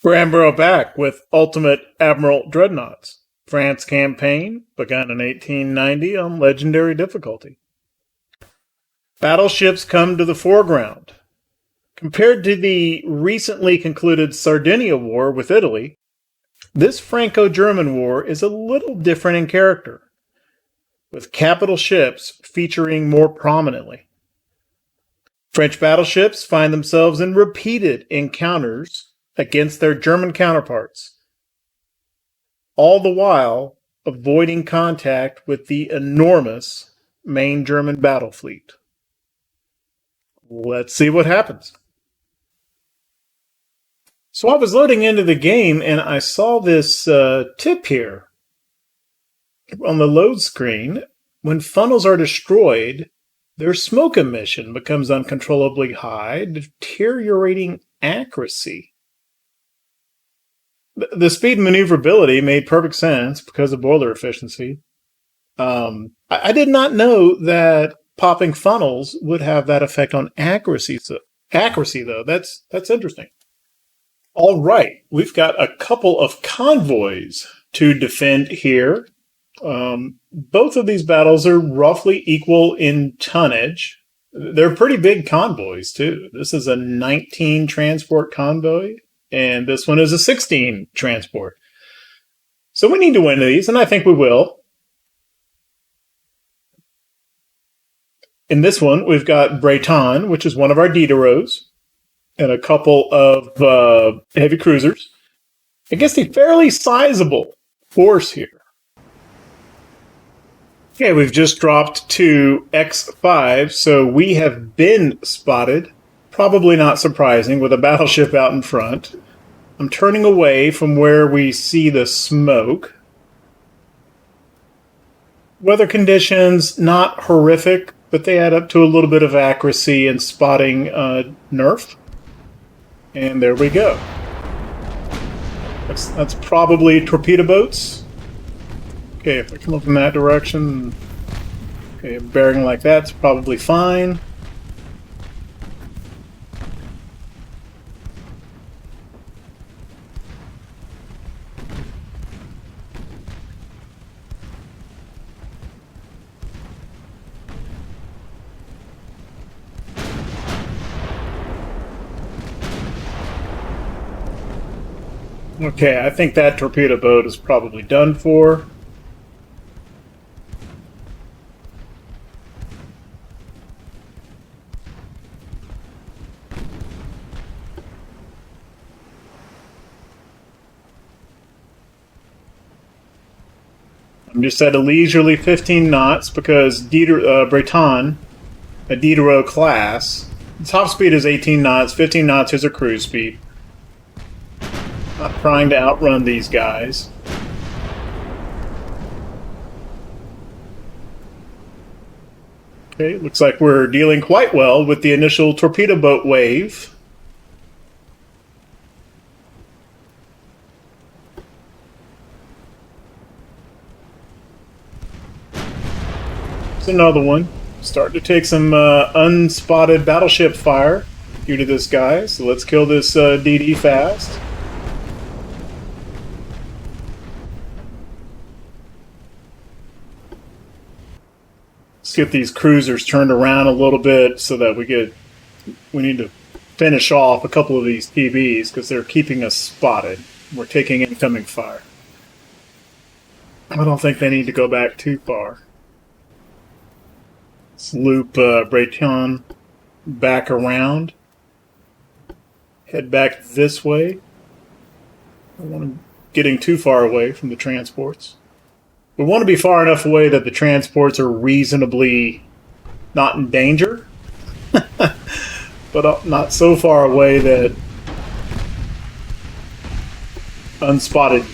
Admiral back with Ultimate Admiral Dreadnoughts. France campaign begun in 1890 on legendary difficulty. Battleships come to the foreground. Compared to the recently concluded Sardinia War with Italy, this Franco-German War is a little different in character, with capital ships featuring more prominently. French battleships find themselves in repeated encounters against their German counterparts, all the while avoiding contact with the enormous main German battle fleet. Let's see what happens. So I was loading into the game and I saw this tip here on the load screen. When funnels are destroyed, their smoke emission becomes uncontrollably high, deteriorating accuracy. The speed and maneuverability made perfect sense because of boiler efficiency. I did not know that popping funnels would have that effect on accuracy. Accuracy, though, that's interesting. All right, we've got a couple of convoys to defend here. Both of these battles are roughly equal in tonnage. They're pretty big convoys, too. This is a 19 transport convoy, and this one is a 16 transport. So we need to win these, and I think we will. In this one, we've got Bretagne, which is one of our Diderots, and a couple of heavy cruisers. I guess a fairly sizable force here. Okay, we've just dropped to X5, so we have been spotted. Probably not surprising, with a battleship out in front. I'm turning away from where we see the smoke. Weather conditions, not horrific, but they add up to a little bit of accuracy in spotting Nerf. And there we go. That's probably torpedo boats. Okay, if I come up in that direction, okay, bearing like that's probably fine. Okay, I think that torpedo boat is probably done for. I'm just at a leisurely 15 knots because Bretagne, a Diderot class, the top speed is 18 knots, 15 knots is her cruise speed. Not trying to outrun these guys. Okay, looks like we're dealing quite well with the initial torpedo boat wave. It's another one. Starting to take some unspotted battleship fire due to this guy, so let's kill this DD fast. Let's get these cruisers turned around a little bit so that we need to finish off a couple of these PBs because they're keeping us spotted. We're taking incoming fire. I don't think they need to go back too far. Let's loop Bretagne back around. Head back this way. I don't want to getting too far away from the transports. We want to be far enough away that the transports are reasonably not in danger, but not so far away that unspotted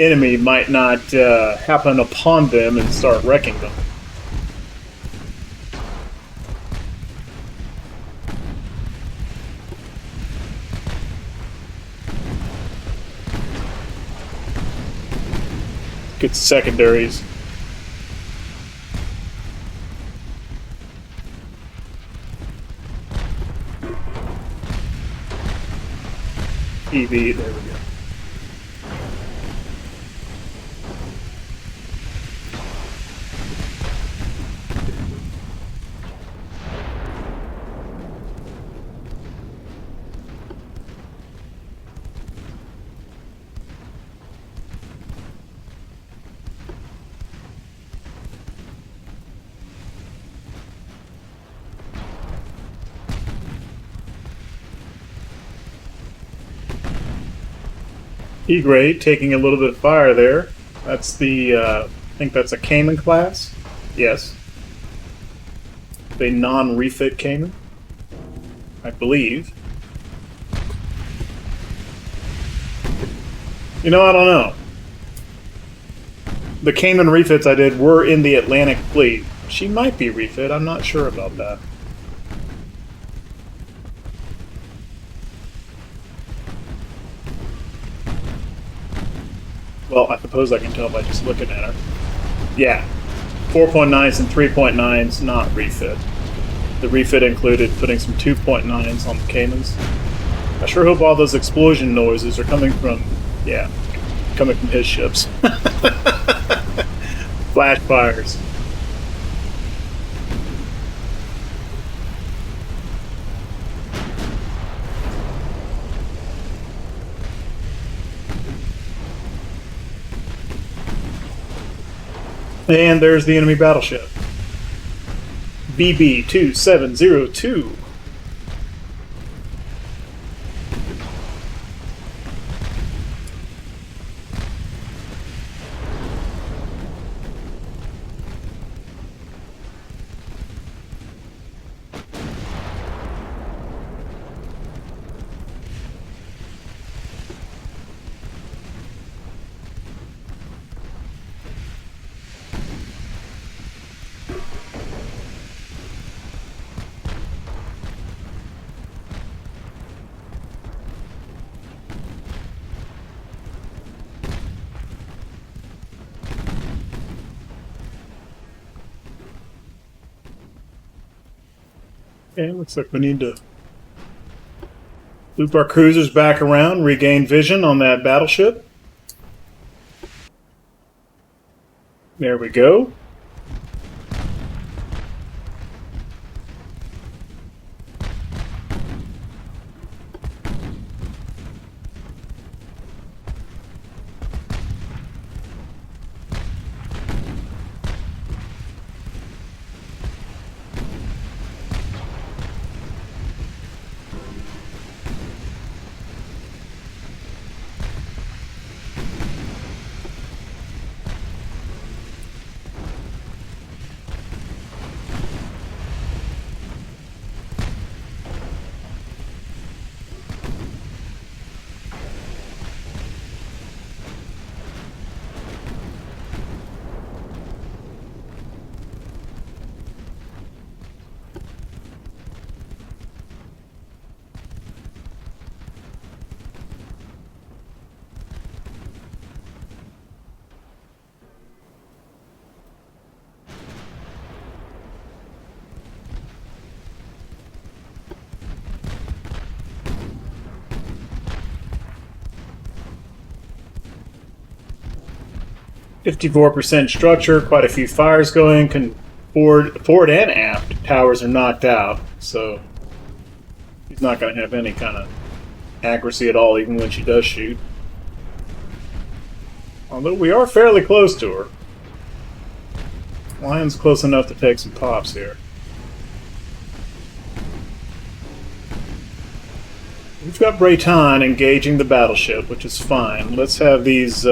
enemy might not happen upon them and start wrecking them. Get secondaries. EV, there we go. E-grade taking a little bit of fire there. That's the, I think that's a Cayman class. Yes. A non-refit Cayman, I believe. You know, I don't know. The Cayman refits I did were in the Atlantic Fleet. She might be refit, I'm not sure about that. Well, I suppose I can tell by just looking at her. Yeah, 4.9s and 3.9s, not refit. The refit included putting some 2.9s on the Caymans. I sure hope all those explosion noises are coming from, yeah, coming from his ships. Flash fires. And there's the enemy battleship. BB-2702. Okay, looks like we need to loop our cruisers back around, regain vision on that battleship. There we go. .54% structure, quite a few fires going. Forward and aft towers are knocked out, so he's not going to have any kind of accuracy at all, even when she does shoot. Although we are fairly close to her. Lion's close enough to take some pops here. We've got Bretagne engaging the battleship, which is fine. Let's have these...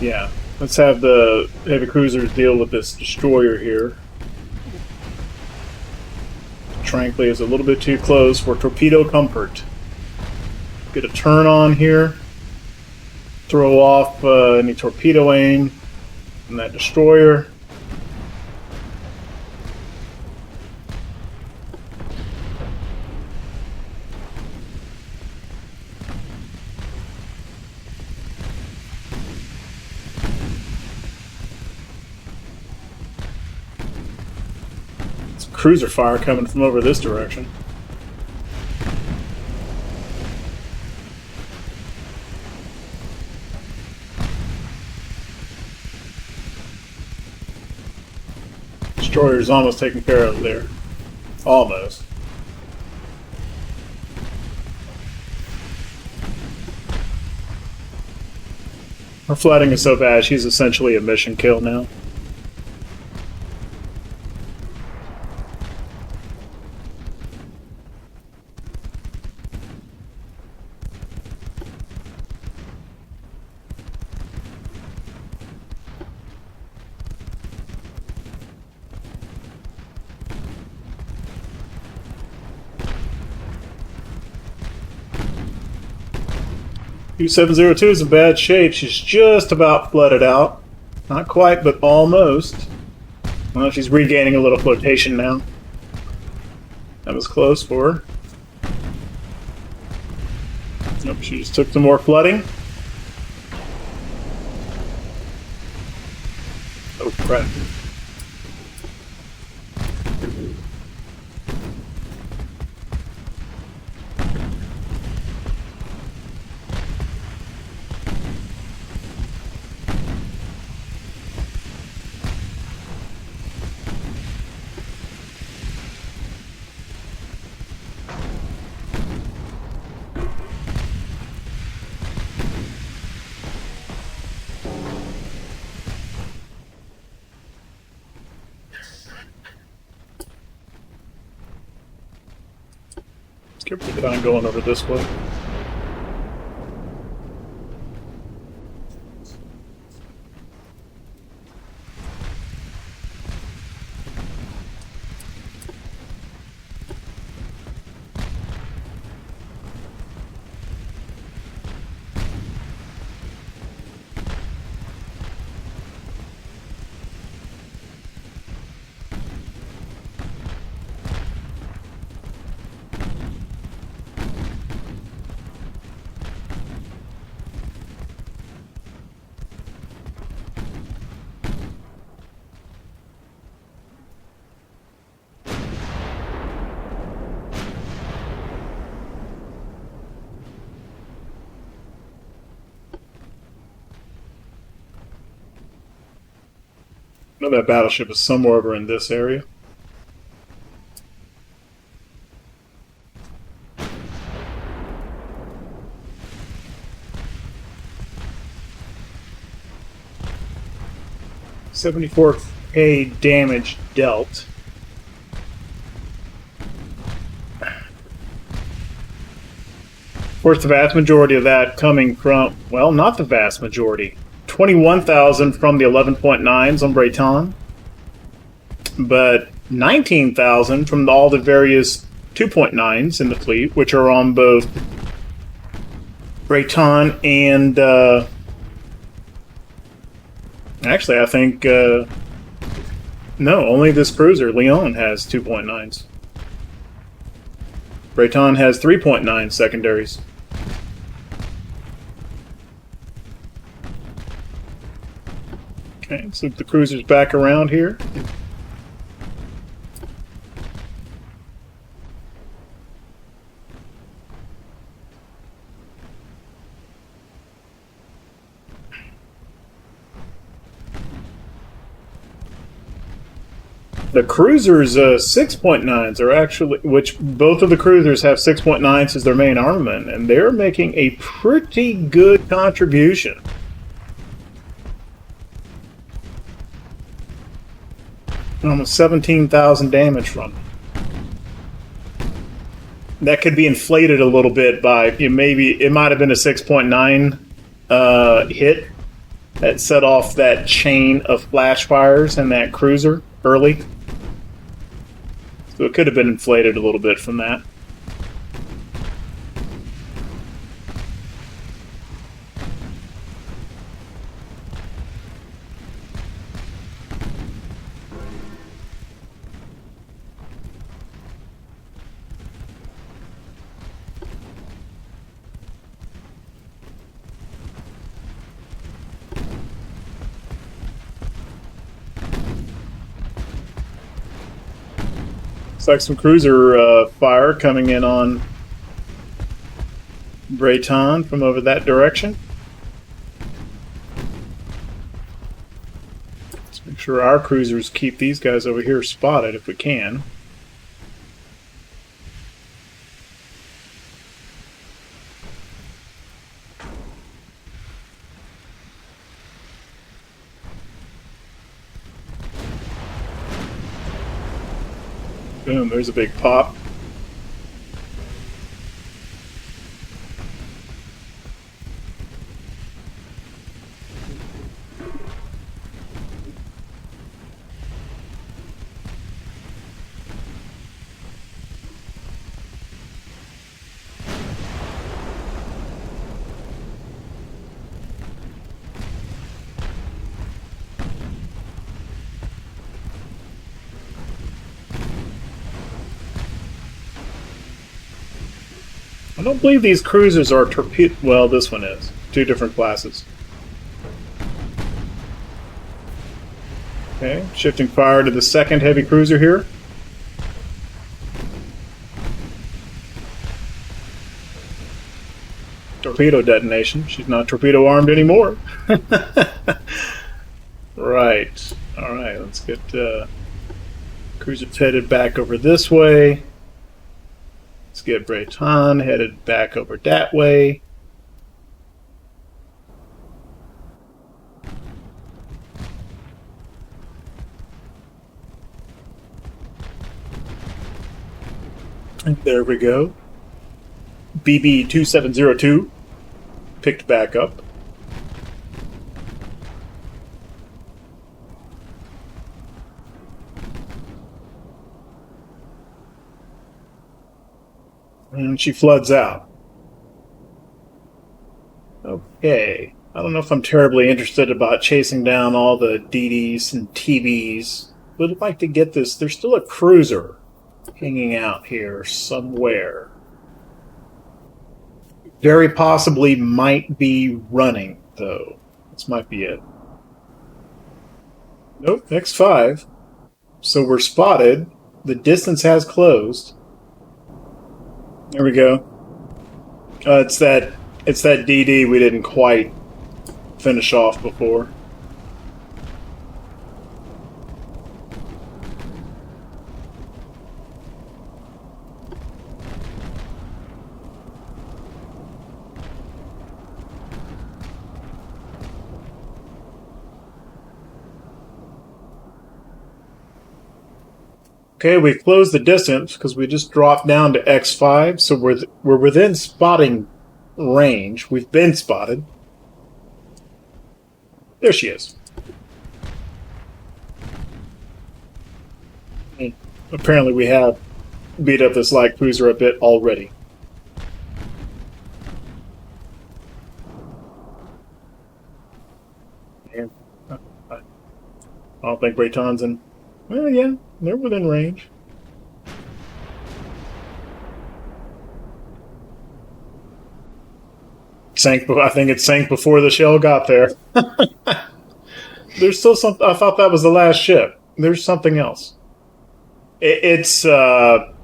yeah, let's have the heavy cruisers deal with this destroyer here. Tranquilly is a little bit too close for torpedo comfort. Get a turn on here. Throw off any torpedo aim from that destroyer. Cruiser fire coming from over this direction. destroyer's almost taken care of there. Almost. Her flooding is so bad, she's essentially a mission kill now. U-702 is in bad shape. She's just about flooded out. Not quite, but almost. Well, she's regaining a little flotation now. That was close for her. Nope, she just took some more flooding. Oh, crap. Keep kind of going over this way. I know that battleship is somewhere over in this area. $74K damage dealt. Of course, the vast majority of that coming from, well, not the vast majority. 21,000 from the 11.9s on Bretagne, but 19,000 from all the various 2.9s in the fleet, which are on both Bretagne and actually, I think no, only this cruiser, Leon, has 2.9s. Bretagne has 3.9 secondaries. Okay, so the cruiser's back around here. The cruisers' 6.9s are actually, which both of the cruisers have 6.9s as their main armament, and they're making a pretty good contribution. Almost 17,000 damage from them. That could be inflated a little bit by, maybe it might have been a 6.9 hit that set off that chain of flash fires in that cruiser early. So it could have been inflated a little bit from that. Looks like some cruiser fire coming in on Bretagne from over that direction. So Make sure our cruisers keep these guys over here spotted if we can. Boom, there's a big pop. I don't believe these cruisers are torpedo. Well, this one is. Two different classes. Okay, shifting fire to the second heavy cruiser here. Torpedo detonation. She's not torpedo armed anymore. Right. Alright, let's get cruisers headed back over this way. Let's get Bretagne headed back over that way. And there we go. BB 2702 picked back up. And she floods out. Okay. I don't know if I'm terribly interested about chasing down all the DDs and TBs. Would like to get this. There's still a cruiser hanging out here somewhere. Very possibly might be running, though. This might be it. Nope, X5. So we're spotted. The distance has closed. There we go. It's that DD we didn't quite finish off before. Okay, we closed the distance because we just dropped down to X5, so we're within spotting range. We've been spotted. There she is. And apparently we have beat up this light cruiser a bit already. And I don't think Breton's in. Well, yeah, they're within range. Sank. I think it sank before the shell got there. There's still something. I thought that was the last ship. There's something else. It's a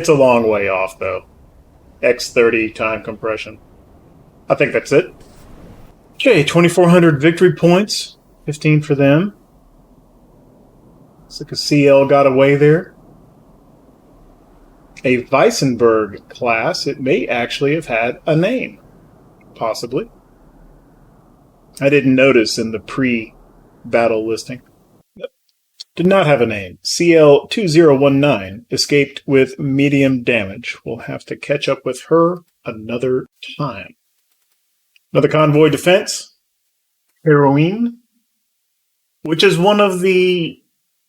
long way off though. X30 time compression. I think that's it. Okay, 2,400 victory points. 15 for them. Looks like a CL got away there. A Weissenberg class. It may actually have had a name. Possibly. I didn't notice in the pre-battle listing. Did not have a name. CL-2019 escaped with medium damage. We'll have to catch up with her another time. Another convoy defense. Heroine. Which is one of the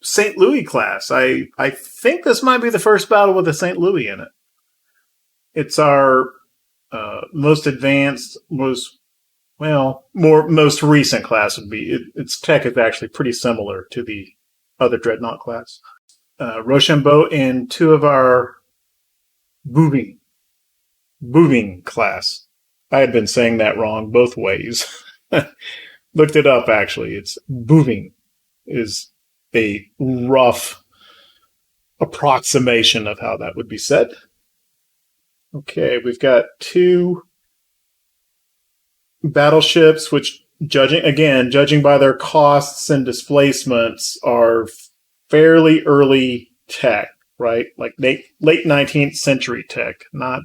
St. Louis class. I think this might be the first battle with a St. Louis in it. It's our most advanced, most recent class would be. Its tech is actually pretty similar to the other Dreadnought class. Rochambeau and two of our Bouving class. I had been saying that wrong both ways. Looked it up, actually. It's Bouving is a rough approximation of how that would be said. Okay, we've got two battleships, which judging by their costs and displacements, are fairly early tech, right? Like late 19th century tech, not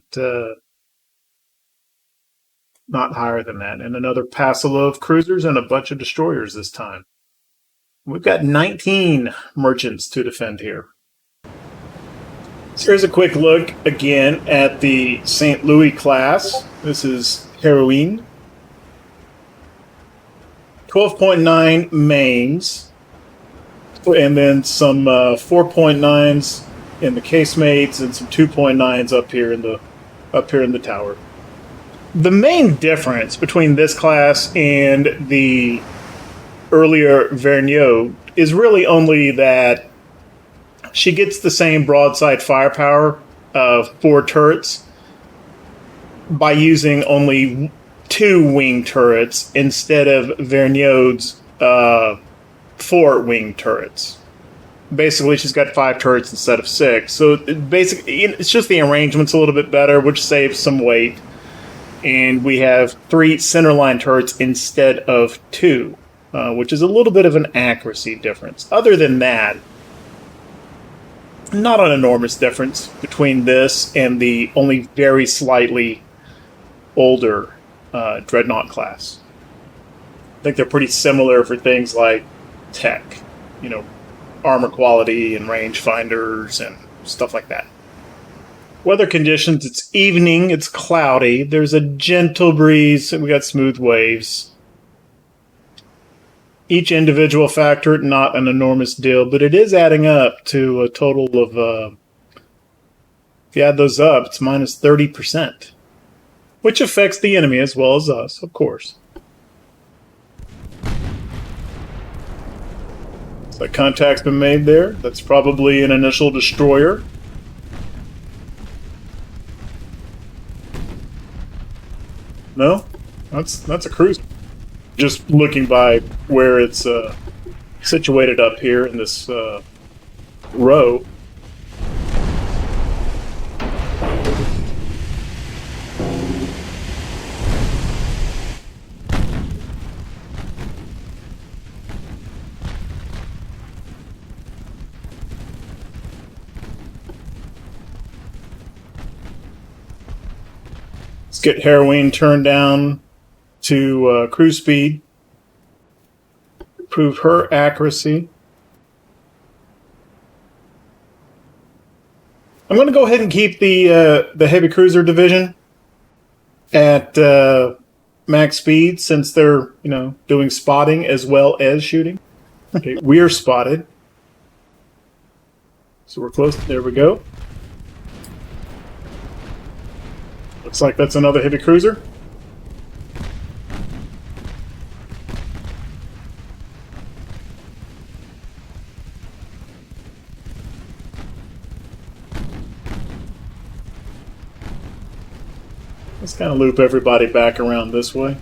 higher than that. And another passel of cruisers and a bunch of destroyers this time. We've got 19 merchants to defend here. So here's a quick look again at the St. Louis class. This is Heroine. 12.9 mains, and then some 4.9s in the casemates, and some 2.9s up here in the tower. The main difference between this class and the earlier Vergniaud is really only that she gets the same broadside firepower of 4 turrets by using only 2 wing turrets instead of Vergniaud's 4 wing turrets. Basically, she's got 5 turrets instead of 6. So basically, it's just the arrangement's a little bit better, which saves some weight. And we have 3 centerline turrets instead of 2, which is a little bit of an accuracy difference. Other than that, not an enormous difference between this and the only very slightly older Dreadnought class. I think they're pretty similar for things like tech, armor quality and range finders and stuff like that. Weather conditions, it's evening, it's cloudy, there's a gentle breeze, and we got smooth waves. Each individual factor, not an enormous deal, but it is adding up to a total of, if you add those up, it's minus 30%, which affects the enemy as well as us, of course. So contact's been made there. That's probably an initial destroyer. No, that's a cruiser. Just looking by where it's situated up here in this row. Let's get Heroine turned down to cruise speed. Improve her accuracy. I'm going to go ahead and keep the heavy cruiser division at max speed since they're doing spotting as well as shooting. Okay, we are spotted, so we're close. There we go. Looks like that's another heavy cruiser. Let's kind of loop everybody back around this way.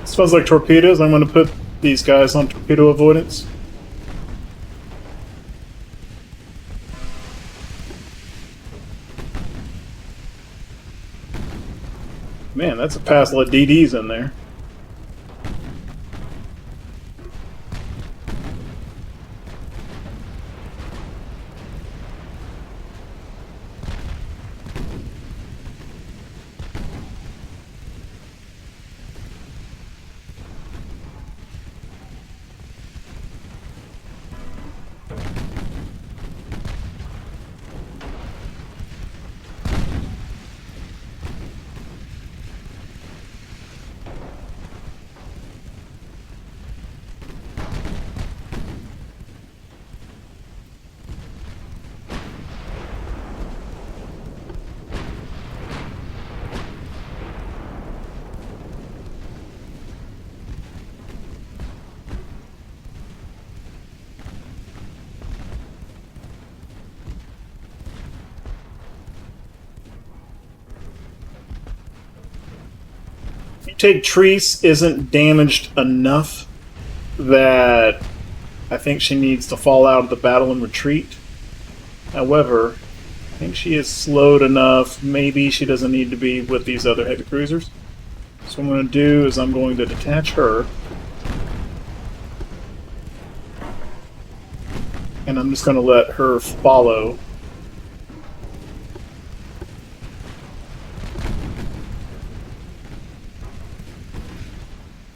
Smells like torpedoes. I'm going to put these guys on torpedo avoidance. Man, that's a passel of DDs in there. You take Treese isn't damaged enough that I think she needs to fall out of the battle and retreat. However, I think she is slowed enough. Maybe she doesn't need to be with these other heavy cruisers. So what I'm going to do is I'm going to detach her. And I'm just going to let her follow.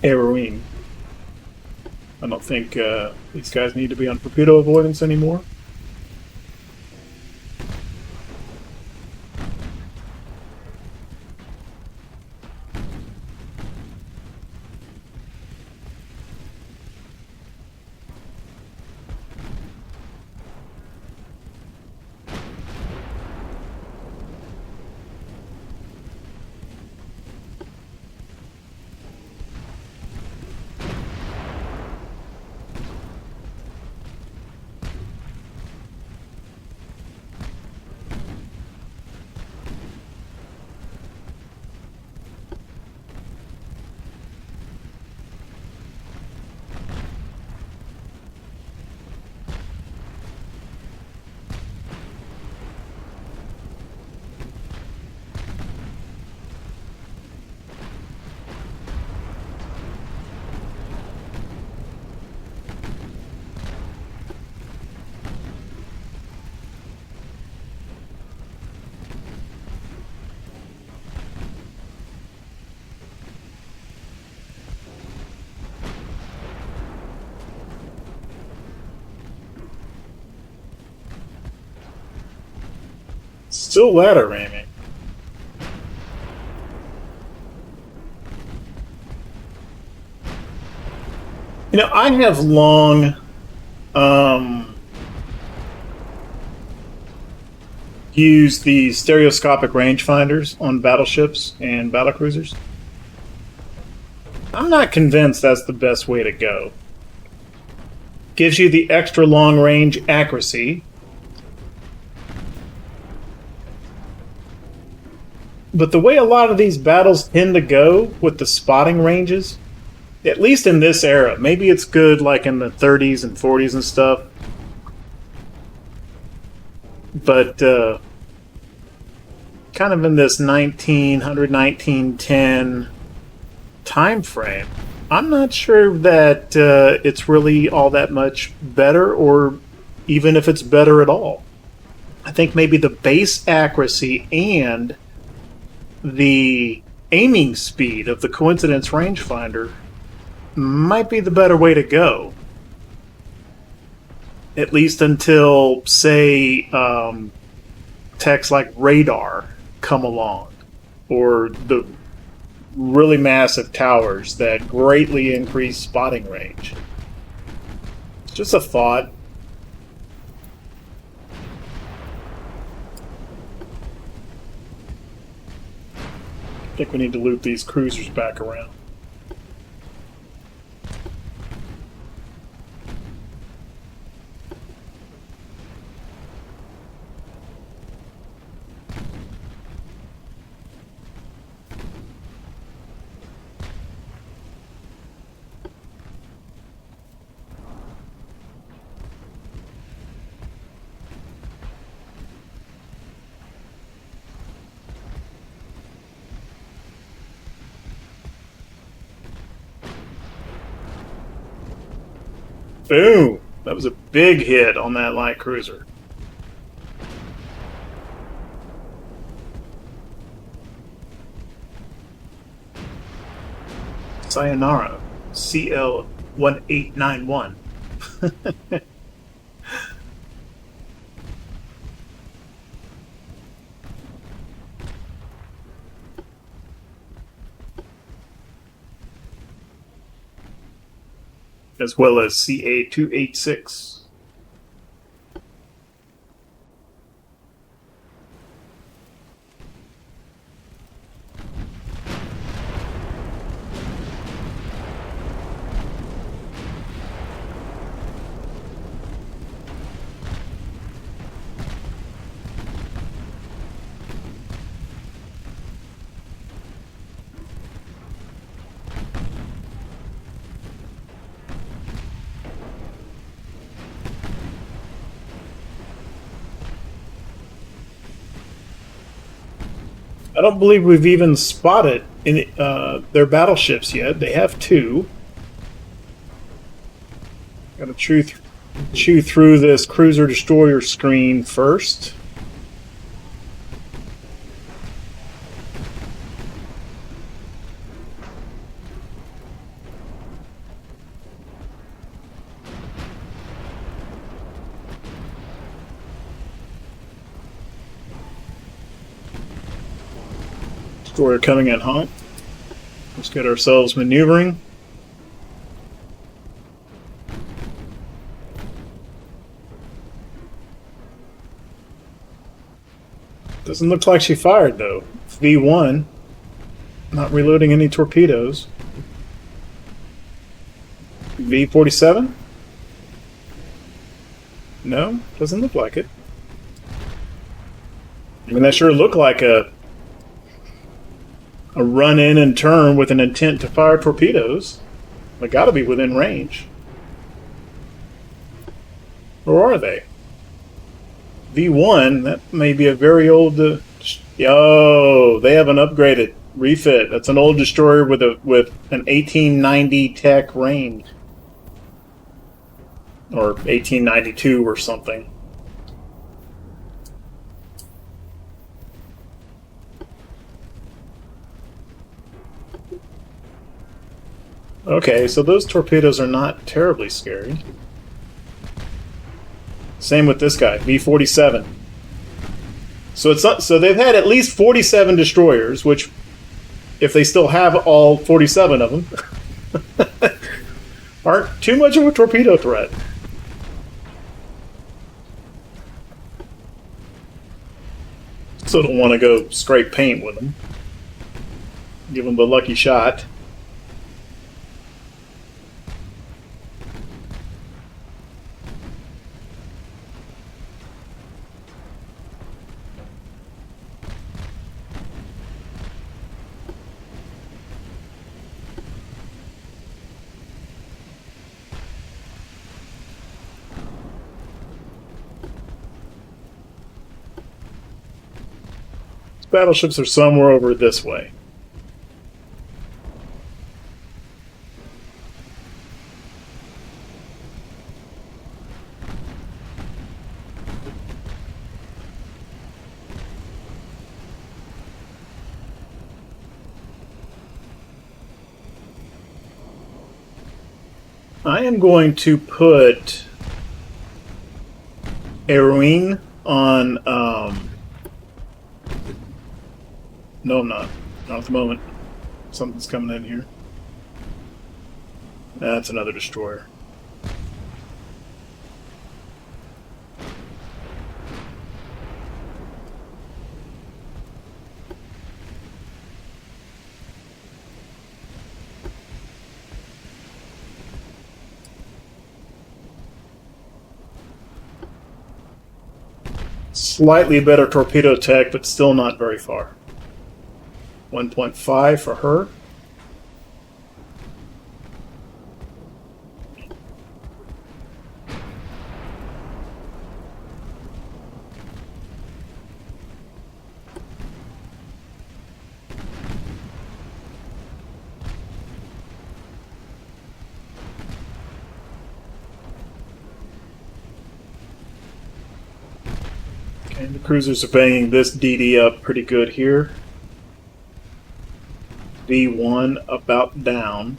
Heroine. I don't think these guys need to be on torpedo avoidance anymore. Still ladder ramming. You know, I have long used the stereoscopic rangefinders on battleships and battlecruisers. I'm not convinced that's the best way to go. Gives you the extra long range accuracy. But the way a lot of these battles tend to go with the spotting ranges, at least in this era, maybe it's good like in the 30s and 40s and stuff, but kind of in this 1910 time frame, I'm not sure that it's really all that much better, or even if it's better at all. I think maybe the base accuracy and the aiming speed of the coincidence rangefinder might be the better way to go. At least until, say, techs like radar come along, or the really massive towers that greatly increase spotting range. Just a thought. I think we need to loop these cruisers back around. Boom! That was a big hit on that light cruiser. Sayonara, CL-1891. As well as CA-286. I don't believe we've even spotted their battleships yet. They have two. Got to chew through this cruiser destroyer screen first. Destroyer coming in hot. Let's get ourselves maneuvering. Doesn't look like she fired though. V1. Not reloading any torpedoes. V47? No, doesn't look like it. I mean, that sure looked like a run in and turn with an intent to fire torpedoes. They gotta be within range. Or are they? V1, that may be a very old... Yo, they have an upgraded refit. That's an old destroyer with an 1890 tech range. Or 1892 or something. Okay, so those torpedoes are not terribly scary. Same with this guy, V47. So it's not, so they've had at least 47 destroyers, which, if they still have all 47 of them, aren't too much of a torpedo threat. Still don't want to go scrape paint with them. Give them the lucky shot. Battleships are somewhere over this way. I am going to put Heroine on no, I'm not. Not at the moment. Something's coming in here. That's another destroyer. Slightly better torpedo tech, but still not very far. 1.5 for her. Okay, the cruisers are banging this DD up pretty good here. V1 about down,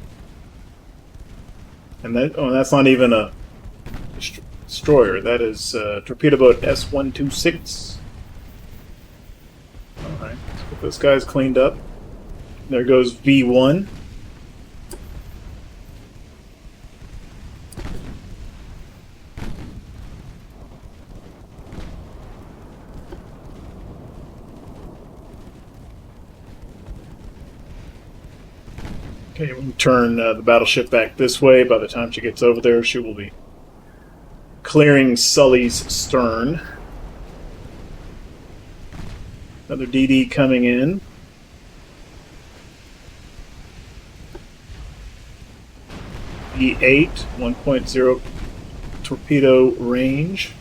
and that's not even a destroyer. That is torpedo boat S126. All right, let's get those guys cleaned up. There goes V1. Okay, we'll turn the battleship back this way. By the time she gets over there, she will be clearing Sully's stern. Another DD coming in. E8, 1.0 torpedo range.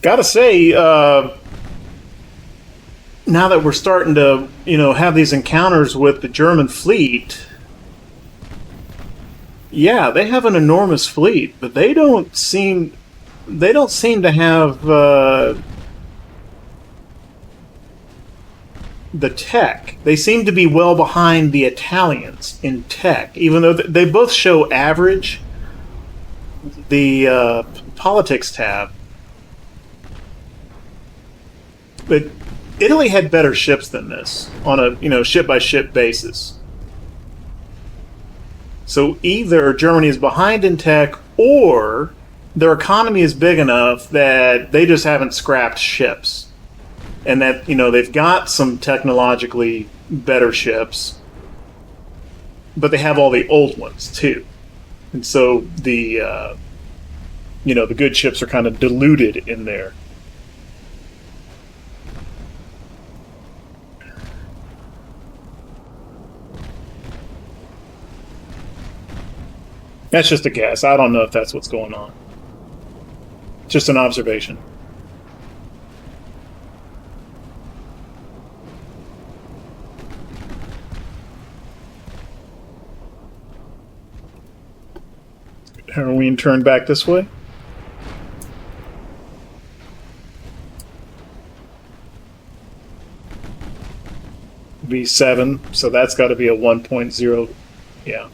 Gotta say, now that we're starting to, have these encounters with the German fleet, yeah, they have an enormous fleet, but they don't seem to have the tech. They seem to be well behind the Italians in tech, even though they both show average. The politics tab, but Italy had better ships than this on a ship by ship basis. So either Germany is behind in tech, or their economy is big enough that they just haven't scrapped ships, and that they've got some technologically better ships, but they have all the old ones too, and so the the good ships are kind of diluted in there. That's just a guess. I don't know if that's what's going on. Just an observation. Heroine turned back this way. V7, so that's got to be a 1.0. Yeah.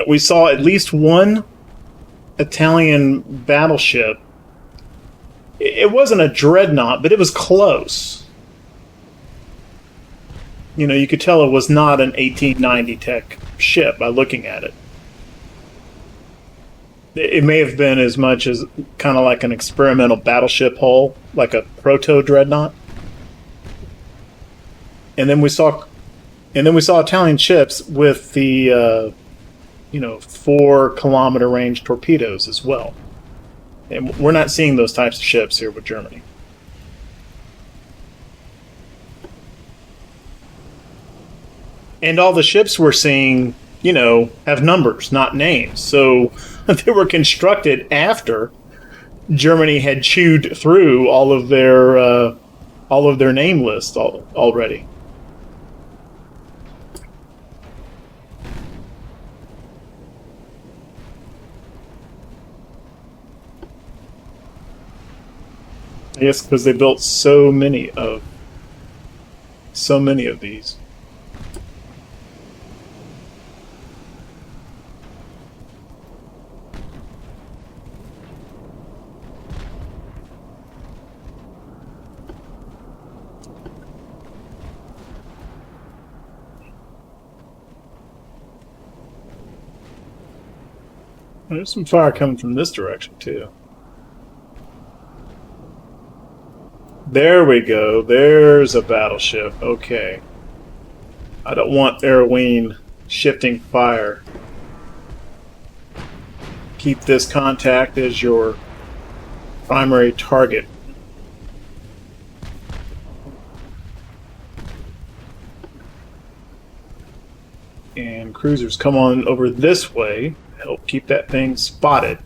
We saw at least one Italian battleship. It wasn't a dreadnought, but it was close. You could tell it was not an 1890 tech ship by looking at it. It may have been as much as kind of like an experimental battleship hull, like a proto-dreadnought. And then we saw Italian ships with the 4-kilometer range torpedoes as well. And we're not seeing those types of ships here with Germany. And all the ships we're seeing, have numbers, not names. So they were constructed after Germany had chewed through all of their name lists already. I guess because they built so many of these. There's some fire coming from this direction too. There we go. There's a battleship. Okay. I don't want Aroween shifting fire. Keep this contact as your primary target. And cruisers come on over this way. Help keep that thing spotted.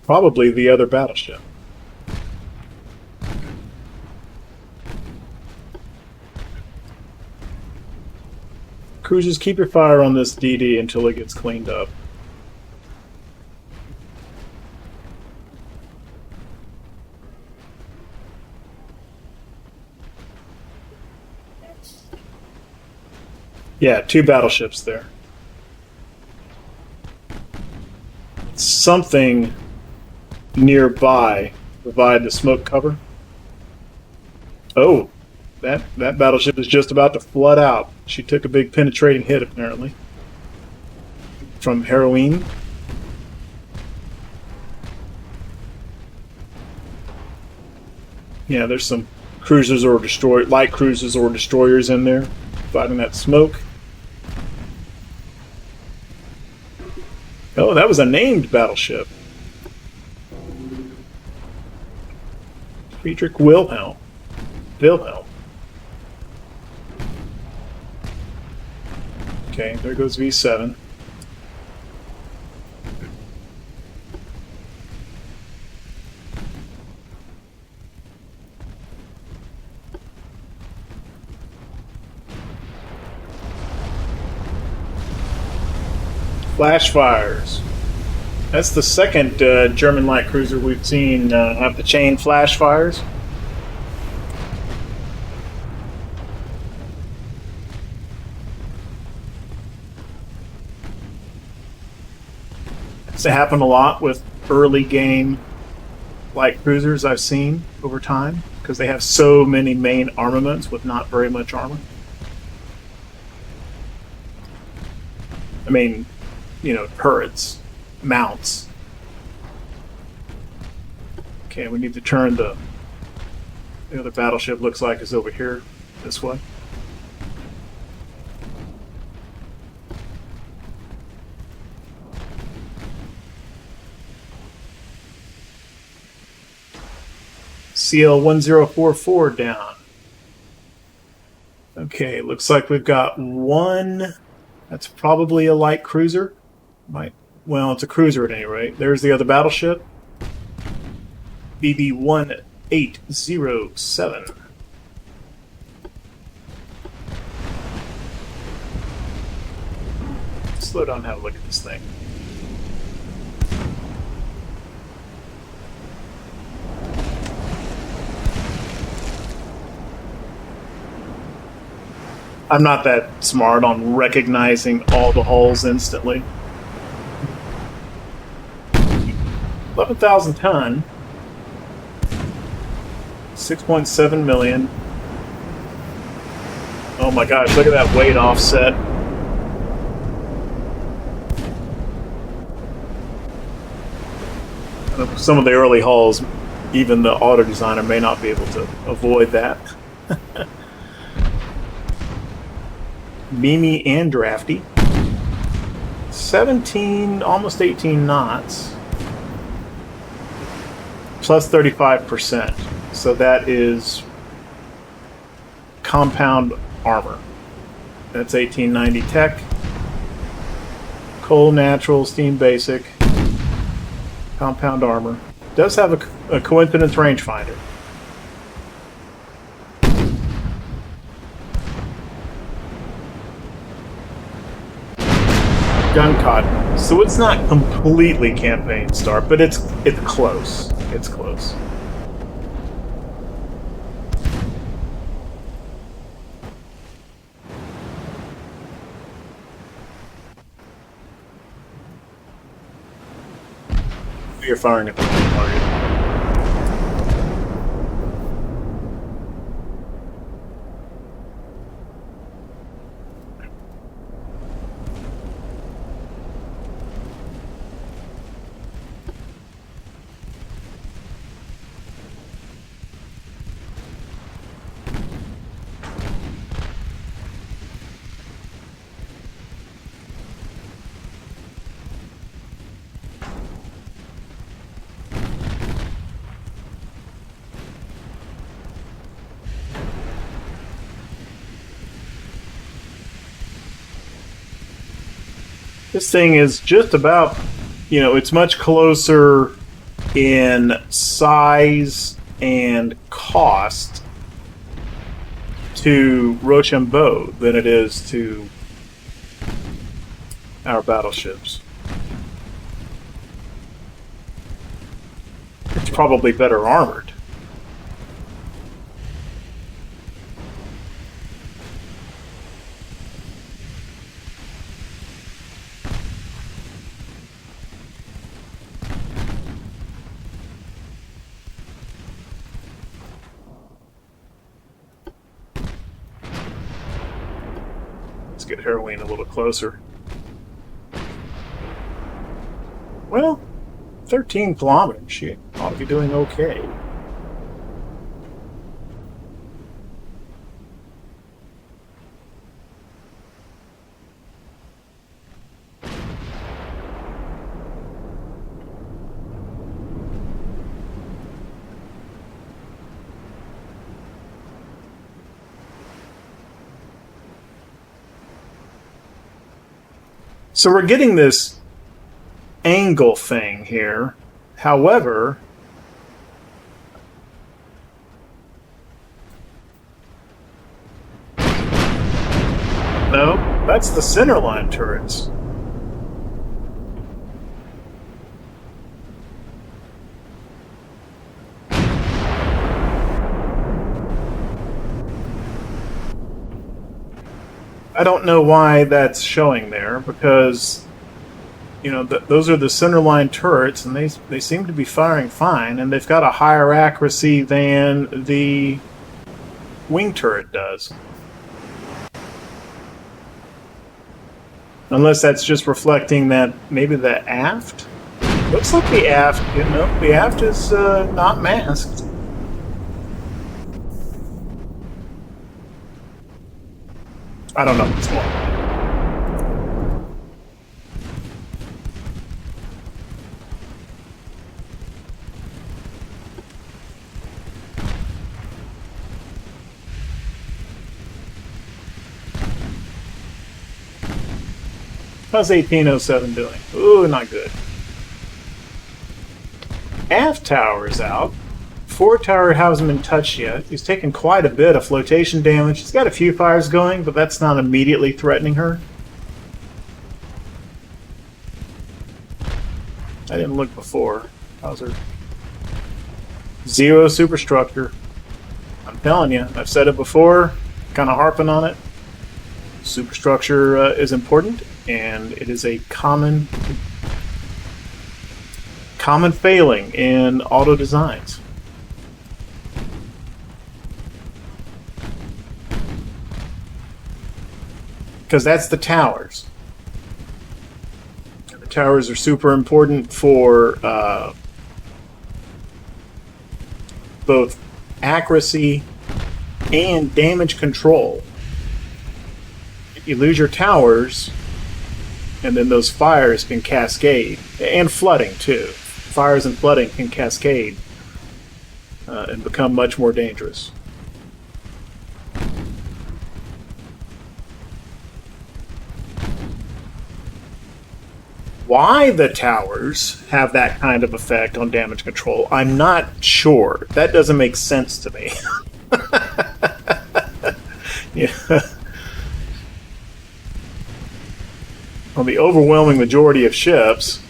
Probably the other battleship. Cruisers, keep your fire on this DD until it gets cleaned up. Yeah, 2 battleships there. Something nearby provide the smoke cover. Oh, that battleship is just about to flood out. She took a big penetrating hit, apparently, from Heroine. Yeah, there's some cruisers or light cruisers or destroyers in there fighting that smoke. Oh, that was a named battleship. Friedrich Wilhelm. Wilhelm. Okay, there goes V7. Flash fires. That's the second German light cruiser we've seen have the chain flash fires. It's happened a lot with early game light cruisers I've seen over time because they have so many main armaments with not very much armor. I mean, you know, turrets, mounts. Okay, we need to turn the other battleship looks like is over here this way. CL1044 down. Okay, looks like we've got one. That's probably a light cruiser. Well, it's a cruiser at any rate. There's the other battleship. BB-1807. Slow down and have a look at this thing. I'm not that smart on recognizing all the hulls instantly. 11,000 ton. 6.7 million. Oh my gosh, look at that weight offset. Some of the early hulls, even the auto designer may not be able to avoid that. Beamy and drafty. 17, almost 18 knots. Plus 35%. So that is compound armor. That's 1890 tech. Coal, natural, steam basic. Compound armor. Does have a coincidence rangefinder. Gun cotton. So it's not completely campaign start, but it's close. It's close. You're firing at the target. This thing is just about, you know, it's much closer in size and cost to Rochambeau than it is to our battleships. It's probably better armored. Get heroine a little closer. Well, 13 kilometers. She ought to be doing okay. So we're getting this angle thing here. However, no, that's the centerline turrets. I don't know why that's showing there, because those are the centerline turrets, and they seem to be firing fine, and they've got a higher accuracy than the wing turret does. Unless that's just reflecting that maybe the aft? Looks like the aft is not masked. I don't know what's going on. How's 1807 doing? Ooh, not good. Aft tower is out. Fore tower hasn't been touched yet. He's taken quite a bit of flotation damage. He's got a few fires going, but that's not immediately threatening her. I didn't look before. How's her? 0 superstructure. I'm telling you, I've said it before, kind of harping on it. Superstructure is important, and it is a common failing in auto designs. Because that's the towers. The towers are super important for both accuracy and damage control. If you lose your towers, and then those fires can cascade, and flooding too. Fires and flooding can cascade and become much more dangerous. Why the towers have that kind of effect on damage control, I'm not sure. That doesn't make sense to me. Yeah. On the overwhelming majority of ships,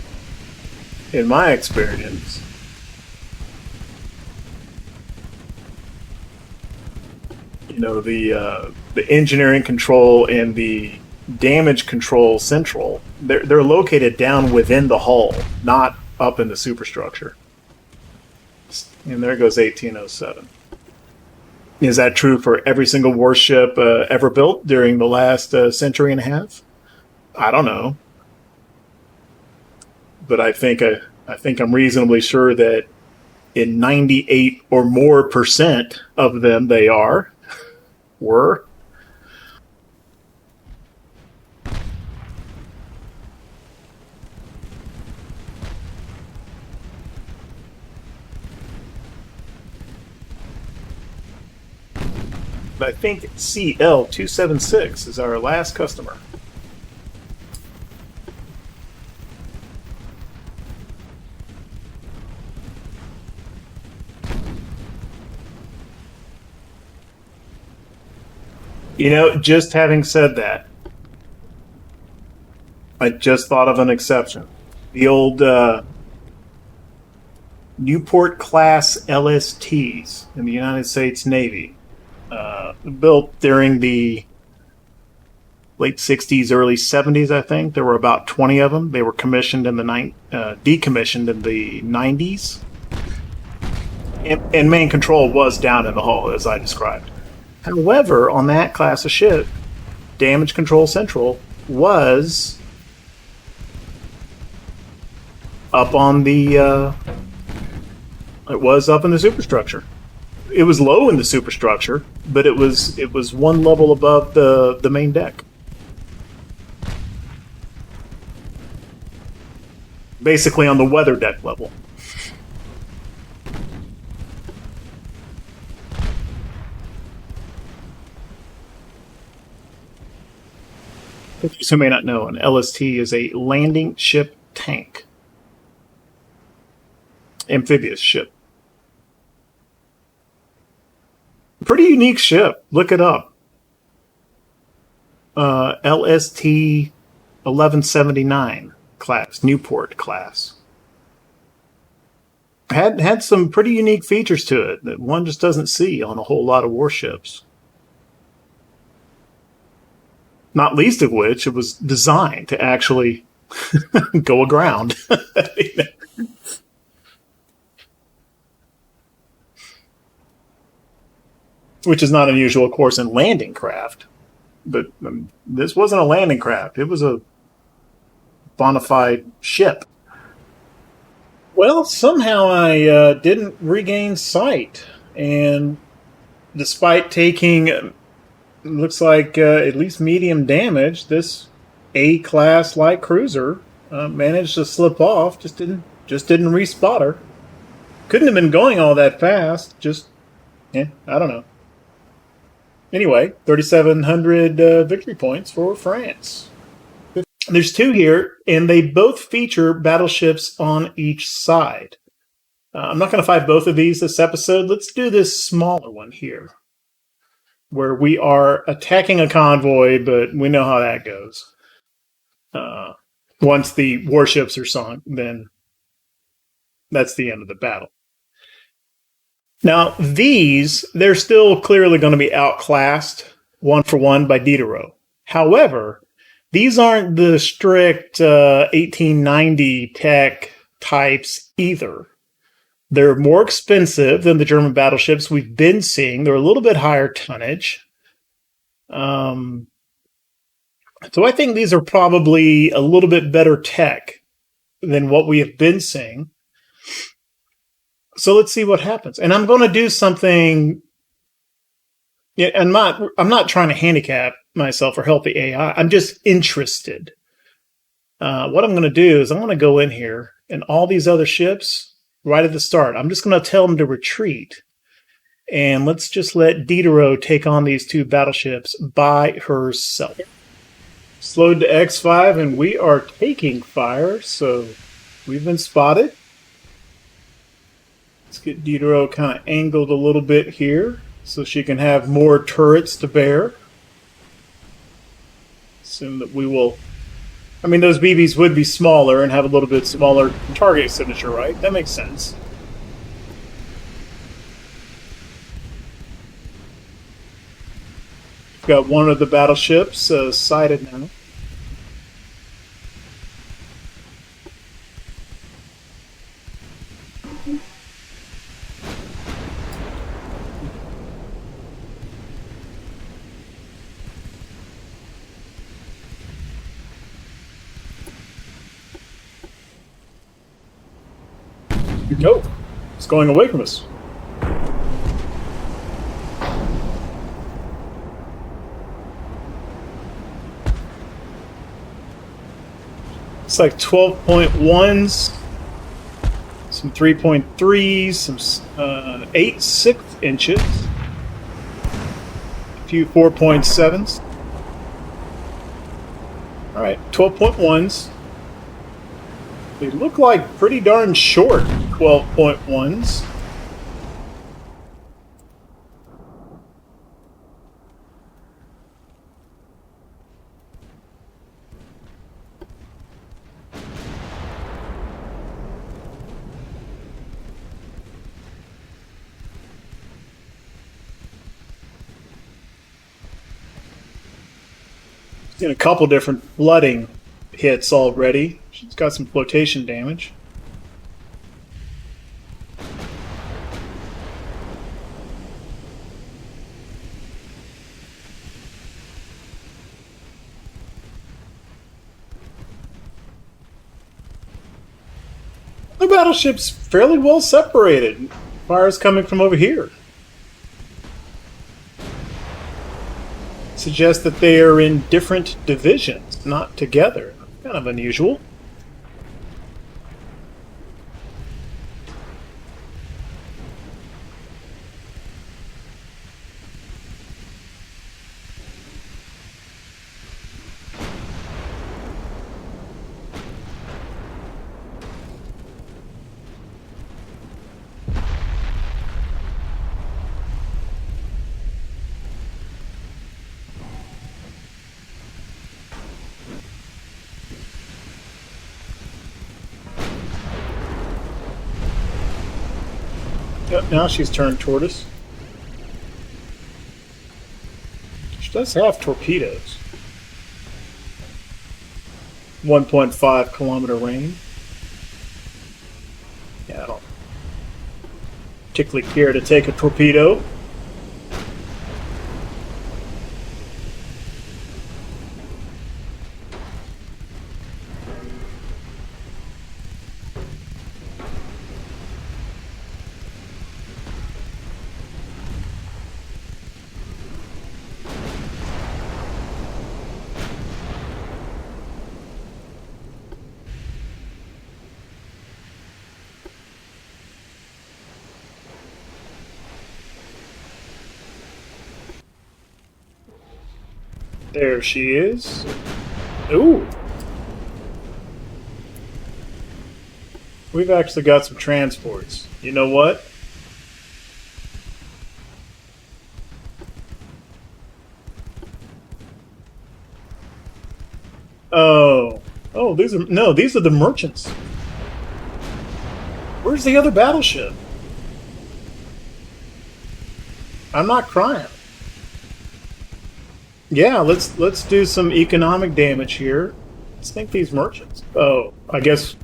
in my experience, the engineering control and the damage control central, they're located down within the hull, not up in the superstructure. And there goes 1807. Is that true for every single warship ever built during the last century and a half? I don't know. But I think I'm reasonably sure that in 98 or more percent of them they were. I think CL276 is our last customer. Just having said that, I just thought of an exception. The old Newport-class LSTs in the United States Navy. Built during the late 60s, early 70s, I think. There were about 20 of them. They were commissioned in decommissioned in the 90s. And main control was down in the hull, as I described. However, on that class of ship, damage control central was up on the... it was up in the superstructure. It was low in the superstructure, but it was one level above the main deck. Basically on the weather deck level. For those who may not know, an LST is a landing ship tank. Amphibious ship. Pretty unique ship. Look it up. LST 1179 class, Newport class. Had some pretty unique features to it that one just doesn't see on a whole lot of warships. Not least of which, it was designed to actually go aground. Which is not unusual, of course, in landing craft. But this wasn't a landing craft. It was a bona fide ship. Well, somehow I didn't regain sight. And despite taking, looks like at least medium damage, this A-class light cruiser managed to slip off. Just didn't re-spot her. Couldn't have been going all that fast. I don't know. Anyway, 3,700 victory points for France. There's two here, and they both feature battleships on each side. I'm not going to fight both of these this episode. Let's do this smaller one here, where we are attacking a convoy, but we know how that goes. Once the warships are sunk, then that's the end of the battle. Now, they're still clearly going to be outclassed 1-for-1 by Diderot. However, these aren't the strict 1890 tech types either. They're more expensive than the German battleships we've been seeing. They're a little bit higher tonnage. So I think these are probably a little bit better tech than what we have been seeing. So let's see what happens. And I'm going to do something. Yeah, I'm not trying to handicap myself or help the AI. I'm just interested. What I'm going to do is I'm going to go in here and all these other ships right at the start. I'm just going to tell them to retreat. And let's just let Diderot take on these two battleships by herself. Slowed to X5 and we are taking fire. So we've been spotted. Let's get Diderot kind of angled a little bit here so she can have more turrets to bear. Assume that we will... I mean, those BBs would be smaller and have a little bit smaller target signature, right? That makes sense. We've got one of the battleships sighted now. Nope. It's going away from us. It's like 12.1s, some 3.3s, some 8/6 inches, a few 4.7s. All right, 12.1s. They look like pretty darn short 12.1s. Seen a couple different flooding hits already. She's got some flotation damage. The battleship's fairly well separated. Fire's coming from over here. Suggests that they are in different divisions, not together. Kind of unusual. Yep, now she's turned toward us. She does have torpedoes. 1.5 kilometer range. Yeah, I don't particularly care to take a torpedo. There she is. Ooh. We've actually got some transports. You know what? Oh. Oh, these are the merchants. Where's the other battleship? I'm not crying. Yeah, let's do some economic damage here. Let's think these merchants. Oh, I guess.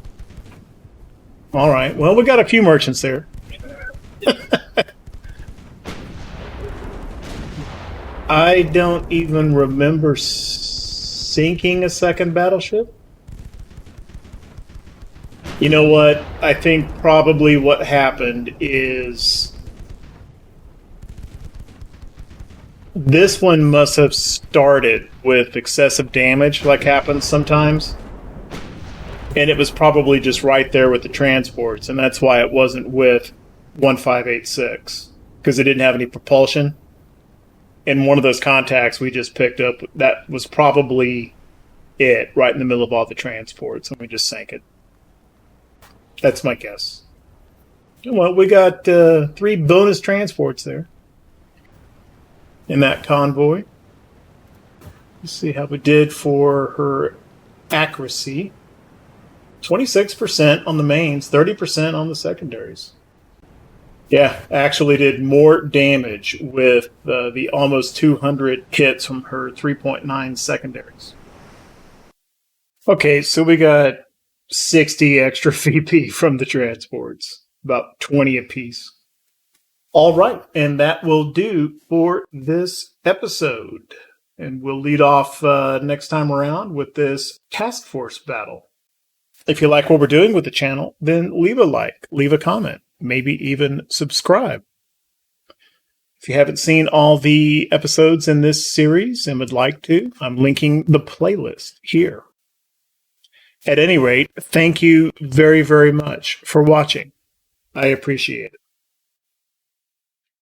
All right. Well, we got a few merchants there. I don't even remember sinking a second battleship. You know what? I think probably what happened is this one must have started with excessive damage, like happens sometimes. And it was probably just right there with the transports, and that's why it wasn't with 1586, because it didn't have any propulsion. And one of those contacts we just picked up, that was probably it, right in the middle of all the transports, and we just sank it. That's my guess. Well, we got 3 bonus transports there in that convoy. Let's see how we did for her accuracy. 26% on the mains, 30% on the secondaries. Yeah, actually did more damage with the almost 200 hits from her 3.9 secondaries. Okay, so we got 60 extra VP from the transports, about 20 apiece. All right, and that will do for this episode. And we'll lead off next time around with this task force battle. If you like what we're doing with the channel, then leave a like, leave a comment, maybe even subscribe. If you haven't seen all the episodes in this series and would like to, I'm linking the playlist here. At any rate, thank you very, very much for watching. I appreciate it.